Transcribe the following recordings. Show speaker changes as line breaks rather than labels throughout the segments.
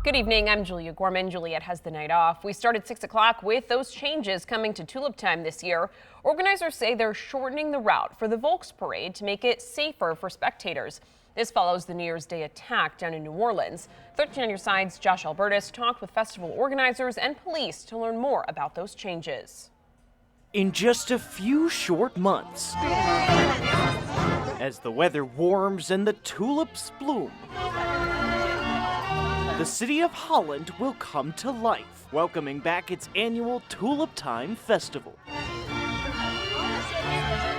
Good evening, I'm Julia Gorman. Juliet has the night off. We start at 6 o'clock with those changes coming to Tulip Time this year. Organizers say they're shortening the route for the Volksparade to make it safer for spectators. This follows the New Year's Day attack down in New Orleans. 13 on your side's Josh Albertus talked with festival organizers and police to learn more about those changes.
In just a few short months, as the weather warms and the tulips bloom, the city of Holland will come to life, welcoming back its annual Tulip Time Festival.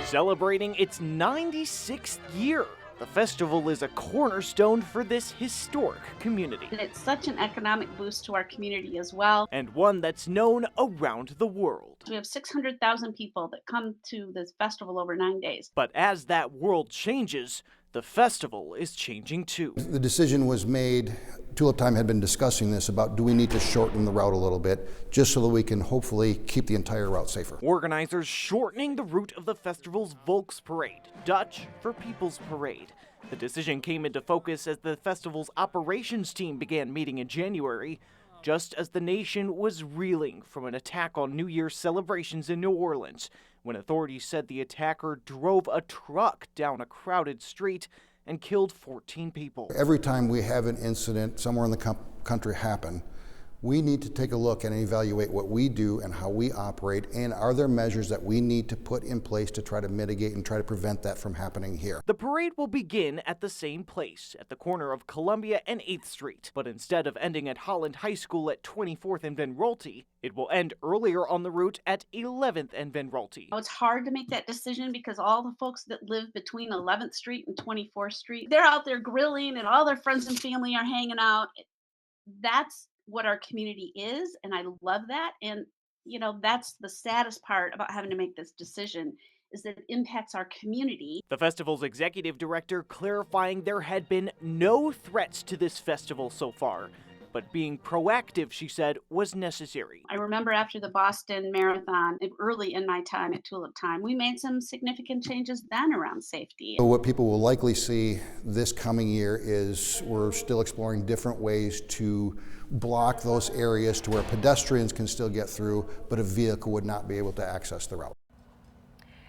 Celebrating its 96th year, the festival is a cornerstone for this historic community.
And it's such an economic boost to our community as well.
And one that's known around the world.
We have 600,000 people that come to this festival over 9 days.
But as that world changes, the festival is changing too.
The decision was made, Tulip Time had been discussing this about do we need to shorten the route a little bit just so that we can hopefully keep the entire route safer.
Organizers shortening the route of the festival's Volksparade, Dutch for People's Parade. The decision came into focus as the festival's operations team began meeting in January, just as the nation was reeling from an attack on New Year's celebrations in New Orleans, when authorities said the attacker drove a truck down a crowded street and killed 14 people.
Every time we have an incident somewhere in the country happen, we need to take a look and evaluate what we do and how we operate, and are there measures that we need to put in place to try to mitigate and try to prevent that from happening here.
The parade will begin at the same place, at the corner of Columbia and 8th Street. But instead of ending at Holland High School at 24th and Van Rolte, it will end earlier on the route at 11th and Van Rolte.
It's hard to make that decision because all the folks that live between 11th Street and 24th Street, they're out there grilling and all their friends and family are hanging out. That's what our community is, and I love that. And that's the saddest part about having to make this decision, is that it impacts our community.
The festival's executive director clarifying there had been no threats to this festival so far, but being proactive, she said, was necessary.
I remember after the Boston Marathon, early in my time at Tulip Time, we made some significant changes then around safety.
So what people will likely see this coming year is we're still exploring different ways to block those areas to where pedestrians can still get through, but a vehicle would not be able to access the route.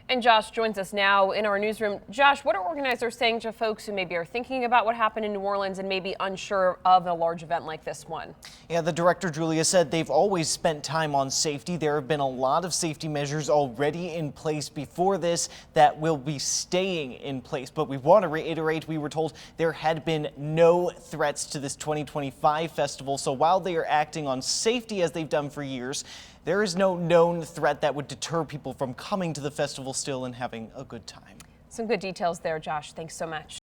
And Josh joins us now in our newsroom. Josh, what are organizers saying to folks who maybe are thinking about what happened in New Orleans and maybe unsure of a large event like this one?
Yeah, the director, Julia, said they've always spent time on safety. There have been a lot of safety measures already in place before this that will be staying in place. But we want to reiterate, we were told there had been no threats to this 2025 festival. So while they are acting on safety as they've done for years, there is no known threat that would deter people from coming to the festival still and having a good time.
Some good details there, Josh. Thanks so much.